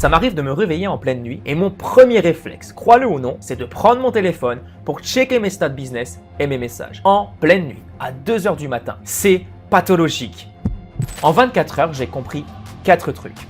Ça m'arrive de me réveiller en pleine nuit et mon premier réflexe, crois-le ou non, c'est de prendre mon téléphone pour checker mes stats business et mes messages. En pleine nuit, à 2 h du matin. C'est pathologique. En 24 heures, j'ai compris 4 trucs.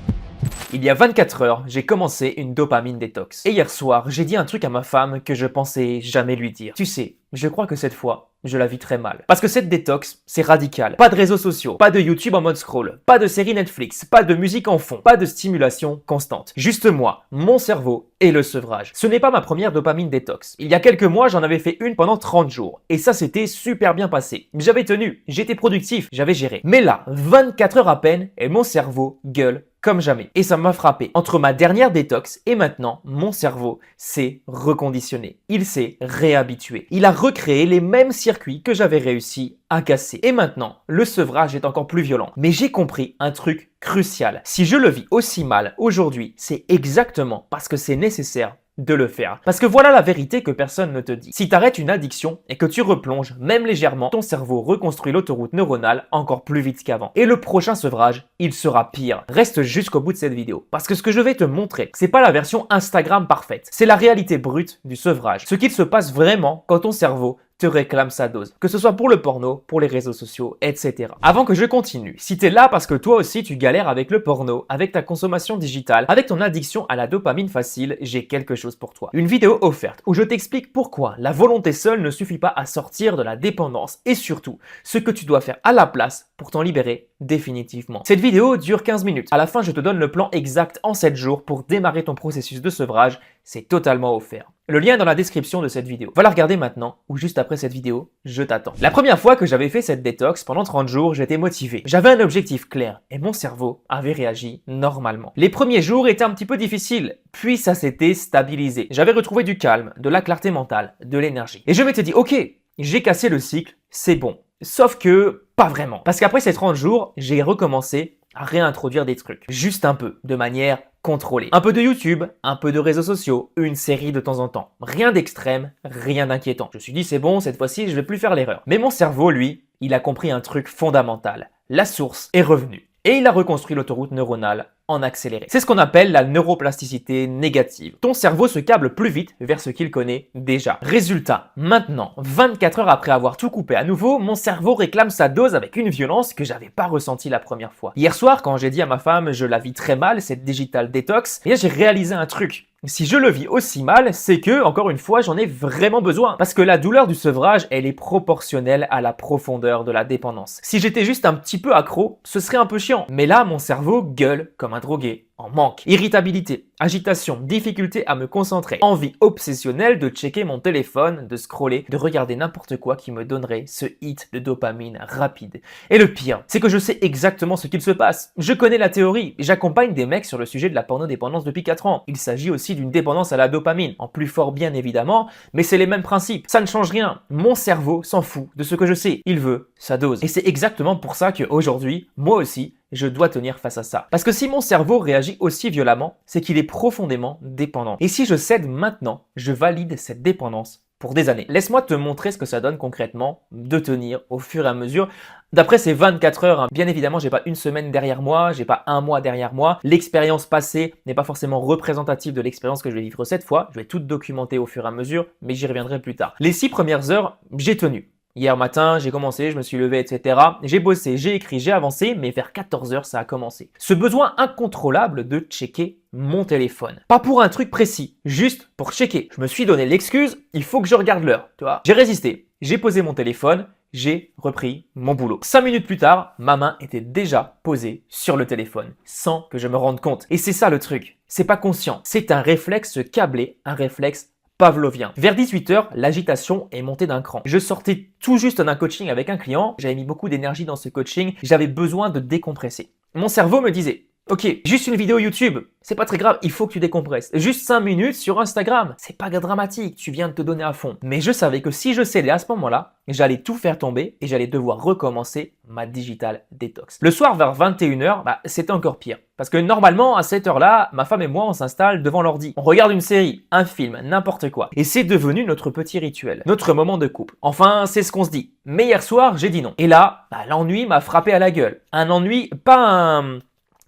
Il y a 24 heures, j'ai commencé une dopamine détox. Et hier soir, j'ai dit un truc à ma femme que je pensais jamais lui dire. Tu sais, je crois que cette fois, je la vis très mal. Parce que cette détox, c'est radical. Pas de réseaux sociaux, pas de YouTube en mode scroll, pas de série Netflix, pas de musique en fond, pas de stimulation constante. Juste moi, mon cerveau et le sevrage. Ce n'est pas ma première dopamine détox. Il y a quelques mois, j'en avais fait une pendant 30 jours. Et ça, c'était super bien passé. J'avais tenu, j'étais productif, j'avais géré. Mais là, 24 heures à peine, et mon cerveau gueule comme jamais. Et ça m'a frappé. Entre ma dernière détox et maintenant, mon cerveau s'est reconditionné. Il s'est réhabitué. Il a recréé les mêmes circuits que j'avais réussi à casser. Et maintenant, le sevrage est encore plus violent. Mais j'ai compris un truc crucial. Si je le vis aussi mal aujourd'hui, c'est exactement parce que c'est nécessaire de le faire. Parce que voilà la vérité que personne ne te dit. Si tu arrêtes une addiction et que tu replonges, même légèrement, ton cerveau reconstruit l'autoroute neuronale encore plus vite qu'avant. Et le prochain sevrage, il sera pire. Reste jusqu'au bout de cette vidéo. Parce que ce que je vais te montrer, c'est pas la version Instagram parfaite. C'est la réalité brute du sevrage. Ce qu'il se passe vraiment quand ton cerveau te réclame sa dose. Que ce soit pour le porno, pour les réseaux sociaux, etc. Avant que je continue, si t'es là parce que toi aussi tu galères avec le porno, avec ta consommation digitale, avec ton addiction à la dopamine facile, j'ai quelque chose pour toi. Une vidéo offerte où je t'explique pourquoi la volonté seule ne suffit pas à sortir de la dépendance et surtout ce que tu dois faire à la place pour t'en libérer définitivement. Cette vidéo dure 15 minutes. À la fin, je te donne le plan exact en 7 jours pour démarrer ton processus de sevrage. C'est totalement offert. Le lien est dans la description de cette vidéo. Va la regarder maintenant ou juste après cette vidéo, je t'attends. La première fois que j'avais fait cette détox, pendant 30 jours, j'étais motivé. J'avais un objectif clair et mon cerveau avait réagi normalement. Les premiers jours étaient un petit peu difficiles, puis ça s'était stabilisé. J'avais retrouvé du calme, de la clarté mentale, de l'énergie. Et je m'étais dit, ok, j'ai cassé le cycle, c'est bon. Sauf que, pas vraiment. Parce qu'après ces 30 jours, j'ai recommencé à réintroduire des trucs. Juste un peu, de manière contrôlée. Un peu de YouTube, un peu de réseaux sociaux, une série de temps en temps. Rien d'extrême, rien d'inquiétant. Je me suis dit c'est bon, cette fois-ci je vais plus faire l'erreur. Mais mon cerveau, lui, il a compris un truc fondamental. La source est revenue. Et il a reconstruit l'autoroute neuronale en accéléré. C'est ce qu'on appelle la neuroplasticité négative. Ton cerveau se câble plus vite vers ce qu'il connaît déjà. Résultat, maintenant, 24 heures après avoir tout coupé à nouveau, mon cerveau réclame sa dose avec une violence que j'avais pas ressentie la première fois. Hier soir, quand j'ai dit à ma femme je la vis très mal, cette digital detox, eh bien j'ai réalisé un truc. Si je le vis aussi mal, c'est que, encore une fois, j'en ai vraiment besoin. Parce que la douleur du sevrage, elle est proportionnelle à la profondeur de la dépendance. Si j'étais juste un petit peu accro, ce serait un peu chiant. Mais là, mon cerveau gueule comme un drogué. En manque. Irritabilité, agitation, difficulté à me concentrer, envie obsessionnelle de checker mon téléphone, de scroller, de regarder n'importe quoi qui me donnerait ce hit de dopamine rapide. Et le pire, c'est que je sais exactement ce qu'il se passe. Je connais la théorie. J'accompagne des mecs sur le sujet de la pornodépendance depuis 4 ans. Il s'agit aussi d'une dépendance à la dopamine, en plus fort bien évidemment, mais c'est les mêmes principes. Ça ne change rien. Mon cerveau s'en fout de ce que je sais. Il veut sa dose. Et c'est exactement pour ça qu'aujourd'hui, moi aussi, je dois tenir face à ça. Parce que si mon cerveau réagit aussi violemment, c'est qu'il est profondément dépendant. Et si je cède maintenant, je valide cette dépendance pour des années. Laisse-moi te montrer ce que ça donne concrètement de tenir au fur et à mesure. D'après ces 24 heures, bien évidemment, j'ai pas une semaine derrière moi, j'ai pas un mois derrière moi. L'expérience passée n'est pas forcément représentative de l'expérience que je vais vivre cette fois. Je vais tout documenter au fur et à mesure, mais j'y reviendrai plus tard. Les 6 premières heures, j'ai tenu. Hier matin, j'ai commencé, je me suis levé, etc. J'ai bossé, j'ai écrit, j'ai avancé, mais vers 14 h ça a commencé. Ce besoin incontrôlable de checker mon téléphone. Pas pour un truc précis, juste pour checker. Je me suis donné l'excuse, il faut que je regarde l'heure, tu vois. J'ai résisté, j'ai posé mon téléphone, j'ai repris mon boulot. 5 minutes plus tard, ma main était déjà posée sur le téléphone, sans que je me rende compte. Et c'est ça le truc, c'est pas conscient, c'est un réflexe câblé, un réflexe pavlovien. Vers 18 h, l'agitation est montée d'un cran. Je sortais tout juste d'un coaching avec un client, j'avais mis beaucoup d'énergie dans ce coaching, j'avais besoin de décompresser. Mon cerveau me disait ok, juste une vidéo YouTube, c'est pas très grave, il faut que tu décompresses. Juste 5 minutes sur Instagram, c'est pas dramatique, tu viens de te donner à fond. Mais je savais que si je cédais à ce moment-là, j'allais tout faire tomber et j'allais devoir recommencer ma digital détox. Le soir vers 21 h, c'était encore pire. Parce que normalement, à cette heure-là, ma femme et moi, on s'installe devant l'ordi. On regarde une série, un film, n'importe quoi. Et c'est devenu notre petit rituel, notre moment de couple. Enfin, c'est ce qu'on se dit. Mais hier soir, j'ai dit non. Et là, l'ennui m'a frappé à la gueule. Un ennui, pas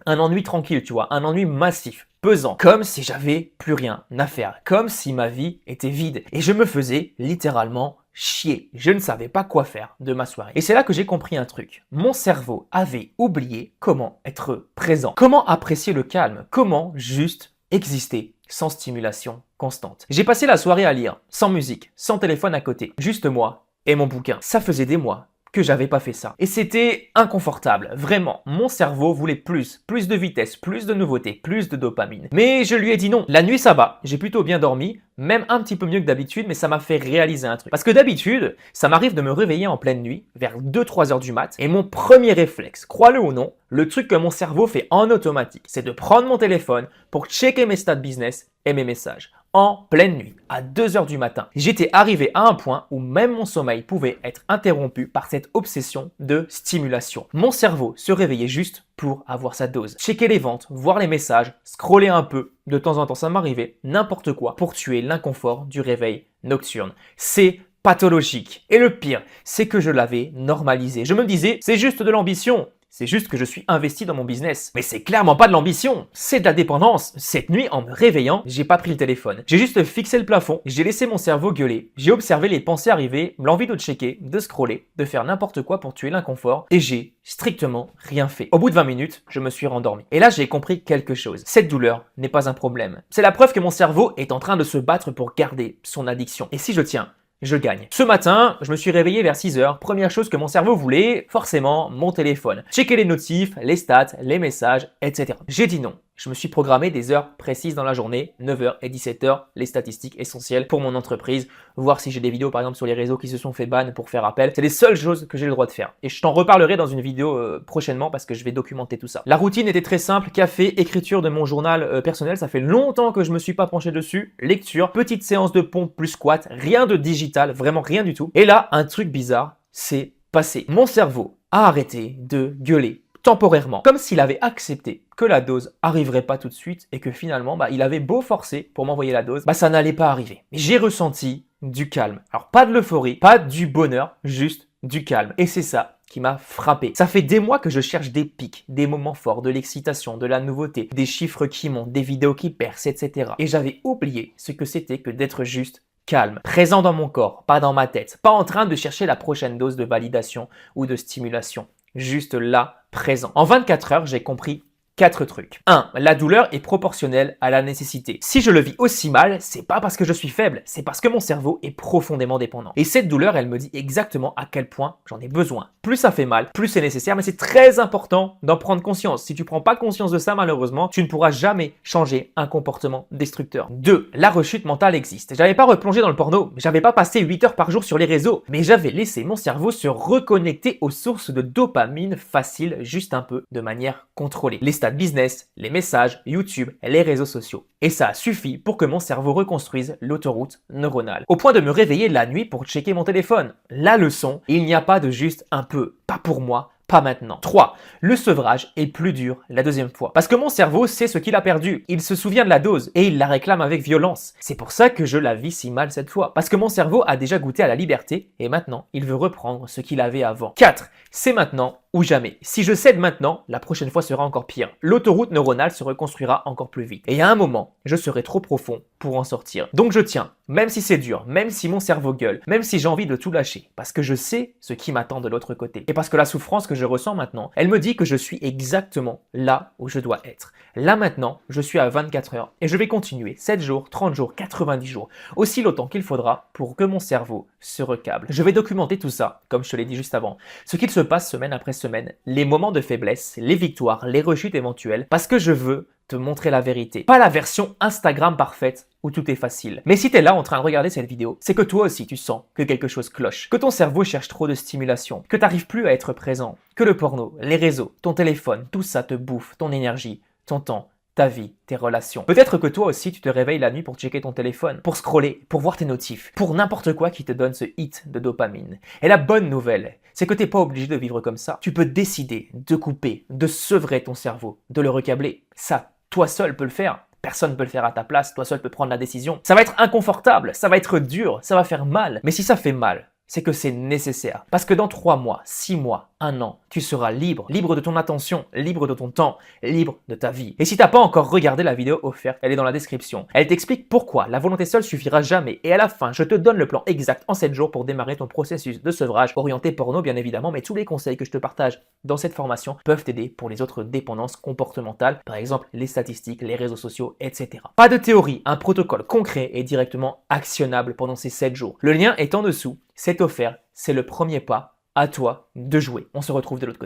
un ennui tranquille, tu vois, un ennui massif. pesant, comme si j'avais plus rien à faire, comme si ma vie était vide. Et je me faisais littéralement chier. Je ne savais pas quoi faire de ma soirée. Et c'est là que j'ai compris un truc. Mon cerveau avait oublié comment être présent, comment apprécier le calme, comment juste exister sans stimulation constante. J'ai passé la soirée à lire, sans musique, sans téléphone à côté, juste moi et mon bouquin. Ça faisait des mois que j'avais pas fait ça. Et c'était inconfortable, vraiment. Mon cerveau voulait plus de vitesse, plus de nouveautés, plus de dopamine. Mais je lui ai dit non. La nuit, ça va. J'ai plutôt bien dormi, même un petit peu mieux que d'habitude, mais ça m'a fait réaliser un truc. Parce que d'habitude, ça m'arrive de me réveiller en pleine nuit, vers 2-3 heures du mat, et mon premier réflexe, crois-le ou non, le truc que mon cerveau fait en automatique, c'est de prendre mon téléphone pour checker mes stats business et mes messages. En pleine nuit, à 2 heures du matin, j'étais arrivé à un point où même mon sommeil pouvait être interrompu par cette obsession de stimulation. Mon cerveau se réveillait juste pour avoir sa dose. Checker les ventes, voir les messages, scroller un peu. De temps en temps, ça m'arrivait, n'importe quoi, pour tuer l'inconfort du réveil nocturne. C'est pathologique. Et le pire, c'est que je l'avais normalisé. Je me disais, c'est juste de l'ambition. C'est juste que je suis investi dans mon business. Mais c'est clairement pas de l'ambition, c'est de la dépendance. Cette nuit, en me réveillant, j'ai pas pris le téléphone. J'ai juste fixé le plafond, j'ai laissé mon cerveau gueuler, j'ai observé les pensées arriver, l'envie de checker, de scroller, de faire n'importe quoi pour tuer l'inconfort, et j'ai strictement rien fait. Au bout de 20 minutes, je me suis rendormi. Et là, j'ai compris quelque chose. Cette douleur n'est pas un problème. C'est la preuve que mon cerveau est en train de se battre pour garder son addiction. Et si je tiens, je gagne. Ce matin, je me suis réveillé vers 6 heures. Première chose que mon cerveau voulait, forcément, mon téléphone. Checker les notifs, les stats, les messages, etc. J'ai dit non. Je me suis programmé des heures précises dans la journée, 9h et 17h, les statistiques essentielles pour mon entreprise, voir si j'ai des vidéos par exemple sur les réseaux qui se sont fait ban pour faire appel. C'est les seules choses que j'ai le droit de faire. Et je t'en reparlerai dans une vidéo prochainement parce que je vais documenter tout ça. La routine était très simple, café, écriture de mon journal personnel, ça fait longtemps que je me suis pas penché dessus, lecture, petite séance de pompe plus squat, rien de digital, vraiment rien du tout. Et là, un truc bizarre s'est passé. Mon cerveau a arrêté de gueuler. Temporairement, comme s'il avait accepté que la dose arriverait pas tout de suite et que finalement, il avait beau forcer pour m'envoyer la dose, ça n'allait pas arriver. Mais j'ai ressenti du calme. Alors pas de l'euphorie, pas du bonheur, juste du calme. Et c'est ça qui m'a frappé. Ça fait des mois que je cherche des pics, des moments forts, de l'excitation, de la nouveauté, des chiffres qui montent, des vidéos qui percent, etc. Et j'avais oublié ce que c'était que d'être juste calme, présent dans mon corps, pas dans ma tête, pas en train de chercher la prochaine dose de validation ou de stimulation. Juste là, présent. En 24 heures, j'ai compris 4 trucs. 1. La douleur est proportionnelle à la nécessité. Si je le vis aussi mal, c'est pas parce que je suis faible, c'est parce que mon cerveau est profondément dépendant. Et cette douleur, elle me dit exactement à quel point j'en ai besoin. Plus ça fait mal, plus c'est nécessaire, mais c'est très important d'en prendre conscience. Si tu prends pas conscience de ça, malheureusement, tu ne pourras jamais changer un comportement destructeur. 2. La rechute mentale existe. J'avais pas replongé dans le porno, j'avais pas passé 8 heures par jour sur les réseaux, mais j'avais laissé mon cerveau se reconnecter aux sources de dopamine facile, juste un peu, de manière contrôlée. Les stats business, les messages, YouTube, les réseaux sociaux. Et ça a suffi pour que mon cerveau reconstruise l'autoroute neuronale. Au point de me réveiller la nuit pour checker mon téléphone. La leçon, il n'y a pas de juste un peu, pas pour moi, pas maintenant. 3. Le sevrage est plus dur la deuxième fois. Parce que mon cerveau sait ce qu'il a perdu. Il se souvient de la dose et il la réclame avec violence. C'est pour ça que je la vis si mal cette fois. Parce que mon cerveau a déjà goûté à la liberté et maintenant, il veut reprendre ce qu'il avait avant. 4. C'est maintenant ou jamais. Si je cède maintenant, la prochaine fois sera encore pire. L'autoroute neuronale se reconstruira encore plus vite. Et à un moment, je serai trop profond pour en sortir. Donc je tiens, même si c'est dur, même si mon cerveau gueule, même si j'ai envie de tout lâcher, parce que je sais ce qui m'attend de l'autre côté. Et parce que la souffrance que je ressens maintenant, elle me dit que je suis exactement là où je dois être. Là maintenant, je suis à 24 heures et je vais continuer 7 jours, 30 jours, 90 jours, aussi longtemps qu'il faudra pour que mon cerveau se recable. Je vais documenter tout ça, comme je te l'ai dit juste avant, ce qu'il se passe semaine après semaine, les moments de faiblesse, les victoires, les rechutes éventuelles, parce que je veux te montrer la vérité. Pas la version Instagram parfaite où tout est facile. Mais si tu es là en train de regarder cette vidéo, c'est que toi aussi tu sens que quelque chose cloche, que ton cerveau cherche trop de stimulation, que tu n'arrives plus à être présent, que le porno, les réseaux, ton téléphone, tout ça te bouffe ton énergie, ton temps, ta vie, tes relations. Peut-être que toi aussi tu te réveilles la nuit pour checker ton téléphone, pour scroller, pour voir tes notifs, pour n'importe quoi qui te donne ce hit de dopamine. Et la bonne nouvelle, c'est que t'es pas obligé de vivre comme ça. Tu peux décider de couper, de sevrer ton cerveau, de le recabler. Ça, toi seul peux le faire. Personne ne peut le faire à ta place, toi seul peux prendre la décision. Ça va être inconfortable, ça va être dur, ça va faire mal. Mais si ça fait mal, c'est que c'est nécessaire. Parce que dans 3 mois, 6 mois, un an, tu seras libre, libre de ton attention, libre de ton temps, libre de ta vie. Et si t'as pas encore regardé la vidéo offerte, elle est dans la description. Elle t'explique pourquoi la volonté seule suffira jamais. Et à la fin, je te donne le plan exact en 7 jours pour démarrer ton processus de sevrage, orienté porno bien évidemment, mais tous les conseils que je te partage dans cette formation peuvent t'aider pour les autres dépendances comportementales, par exemple les statistiques, les réseaux sociaux, etc. Pas de théorie, un protocole concret et directement actionnable pendant ces 7 jours. Le lien est en dessous, c'est offert, c'est le premier pas. À toi de jouer. On se retrouve de l'autre côté.